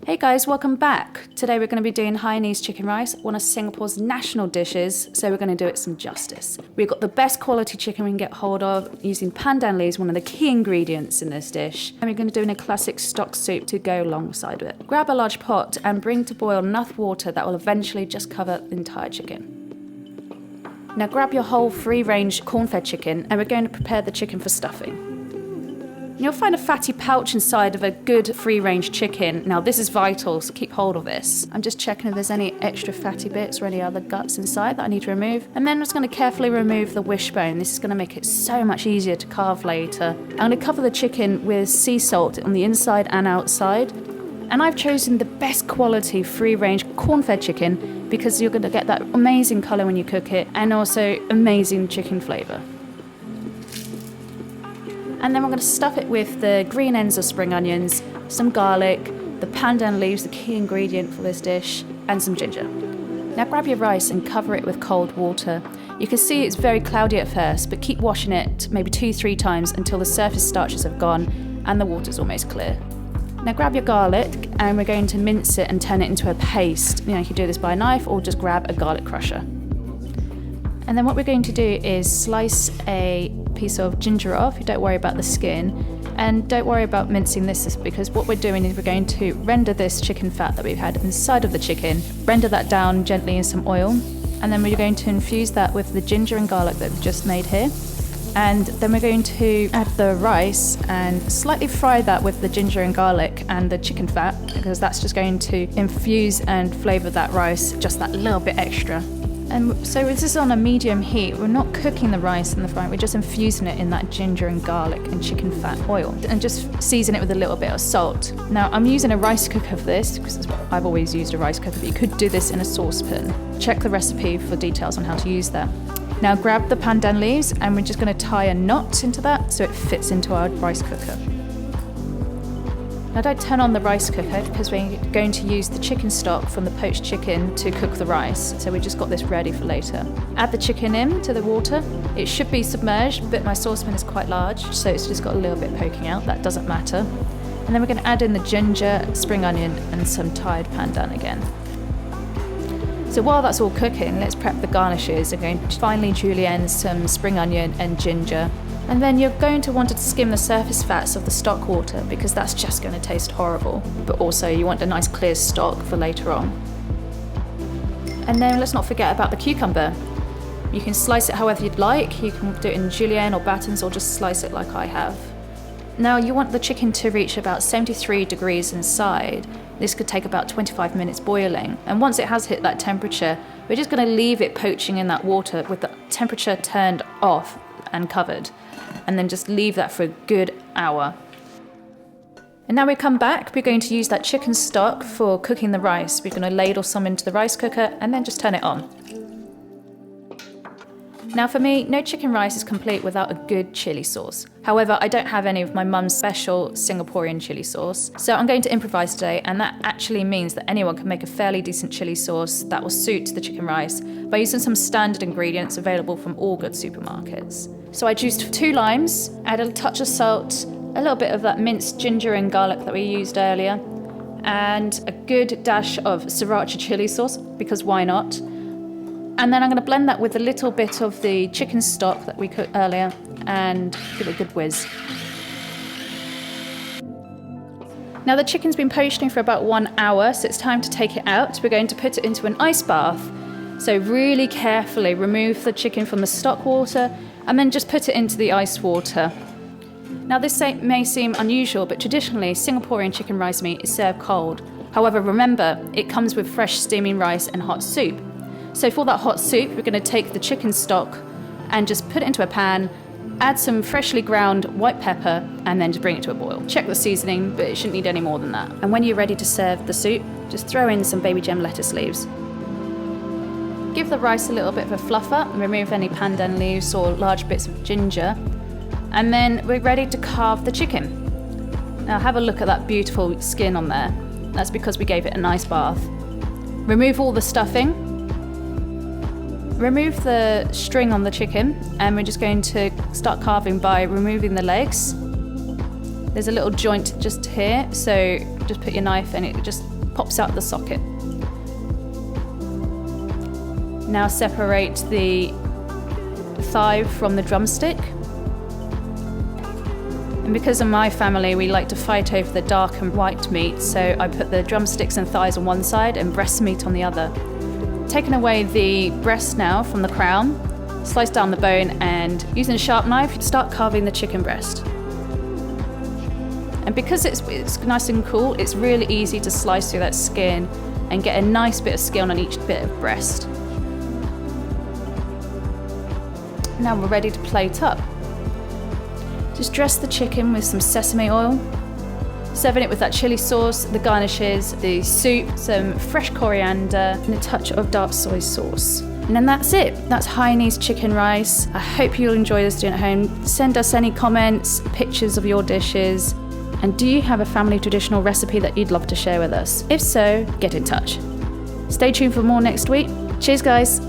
Hey guys, welcome back. Today we're going to be doing Hainanese chicken rice, one of Singapore's national dishes, so we're going to do it some justice. We've got the best quality chicken we can get hold of, using pandan leaves, one of the key ingredients in this dish. And we're going to do in a classic stock soup to go alongside with it. Grab a large pot and bring to boil enough water that will eventually just cover the entire chicken. Now grab your whole free-range corn-fed chicken and we're going to prepare the chicken for stuffing. You'll find a fatty pouch inside of a good free-range chicken. Now this is vital, so keep hold of this. I'm just checking if there's any extra fatty bits or any other guts inside that I need to remove. And then I'm just going to carefully remove the wishbone. This is going to make it so much easier to carve later. I'm going to cover the chicken with sea salt on the inside and outside. And I've chosen the best quality free-range corn-fed chicken because you're going to get that amazing colour when you cook it and also amazing chicken flavour. And then we're going to stuff it with the green ends of spring onions, some garlic, the pandan leaves, the key ingredient for this dish, and some ginger. Now grab your rice and cover it with cold water. You can see it's very cloudy at first, but keep washing it maybe 2-3 times until the surface starches have gone and the water's almost clear. Now grab your garlic and we're going to mince it and turn it into a paste. You can do this by a knife or just grab a garlic crusher. And then what we're going to do is slice a piece of ginger off. Don't worry about the skin, and don't worry about mincing this because what we're doing is we're going to render this chicken fat that we've had inside of the chicken, render that down gently in some oil, and then we're going to infuse that with the ginger and garlic that we've just made here. And then we're going to add the rice and slightly fry that with the ginger and garlic and the chicken fat because that's just going to infuse and flavour that rice just that little bit extra. And so this is on a medium heat. We're not cooking the rice in the fry, we're just infusing it in that ginger and garlic and chicken fat oil and just season it with a little bit of salt. Now I'm using a rice cooker for this because I've always used a rice cooker, but you could do this in a saucepan. Check the recipe for details on how to use that. Now grab the pandan leaves and we're just going to tie a knot into that so it fits into our rice cooker. Now don't turn on the rice cooker because we're going to use the chicken stock from the poached chicken to cook the rice. So we just got this ready for later. Add the chicken in to the water. It should be submerged, but my saucepan is quite large, so it's just got a little bit poking out. That doesn't matter. And then we're going to add in the ginger, spring onion, and some tied pandan again. So while that's all cooking, let's prep the garnishes. I'm going to finely julienne some spring onion and ginger. And then you're going to want to skim the surface fats of the stock water because that's just going to taste horrible. But also you want a nice clear stock for later on. And then let's not forget about the cucumber. You can slice it however you'd like. You can do it in julienne or batons or just slice it like I have. Now you want the chicken to reach about 73 degrees inside. This could take about 25 minutes boiling. And once it has hit that temperature, we're just going to leave it poaching in that water with the temperature turned off and covered. And then just leave that for a good hour. And now we come back, we're going to use that chicken stock for cooking the rice. We're going to ladle some into the rice cooker and then just turn it on. Now for me, no chicken rice is complete without a good chili sauce. However, I don't have any of my mum's special Singaporean chili sauce, so I'm going to improvise today, and that actually means that anyone can make a fairly decent chili sauce that will suit the chicken rice by using some standard ingredients available from all good supermarkets. So I juiced 2 limes, added a touch of salt, a little bit of that minced ginger and garlic that we used earlier, and a good dash of sriracha chili sauce, because why not? And then I'm going to blend that with a little bit of the chicken stock that we cooked earlier and give it a good whiz. Now the chicken's been poaching for about 1 hour, so it's time to take it out. We're going to put it into an ice bath. So really carefully remove the chicken from the stock water and then just put it into the ice water. Now this may seem unusual, but traditionally Singaporean chicken rice meat is served cold. However, remember, it comes with fresh steaming rice and hot soup. So for that hot soup, we're going to take the chicken stock and just put it into a pan, add some freshly ground white pepper, and then just bring it to a boil. Check the seasoning, but it shouldn't need any more than that. And when you're ready to serve the soup, just throw in some baby gem lettuce leaves. Give the rice a little bit of a fluffer, remove any pandan leaves or large bits of ginger, and then we're ready to carve the chicken. Now have a look at that beautiful skin on there. That's because we gave it a nice bath. Remove all the stuffing. Remove the string on the chicken, and we're just going to start carving by removing the legs. There's a little joint just here, so just put your knife and it just pops out the socket. Now separate the thigh from the drumstick. And because of my family, we like to fight over the dark and white meat, so I put the drumsticks and thighs on one side and breast meat on the other. Taking away the breast now from the crown, slice down the bone and using a sharp knife, start carving the chicken breast. And because it's nice and cool, it's really easy to slice through that skin and get a nice bit of skin on each bit of breast. Now we're ready to plate up. Just dress the chicken with some sesame oil, serving it with that chili sauce, the garnishes, the soup, some fresh coriander, and a touch of dark soy sauce. And then that's it. That's Hainanese chicken rice. I hope you'll enjoy this doing at home. Send us any comments, pictures of your dishes. And do you have a family traditional recipe that you'd love to share with us? If so, get in touch. Stay tuned for more next week. Cheers, guys.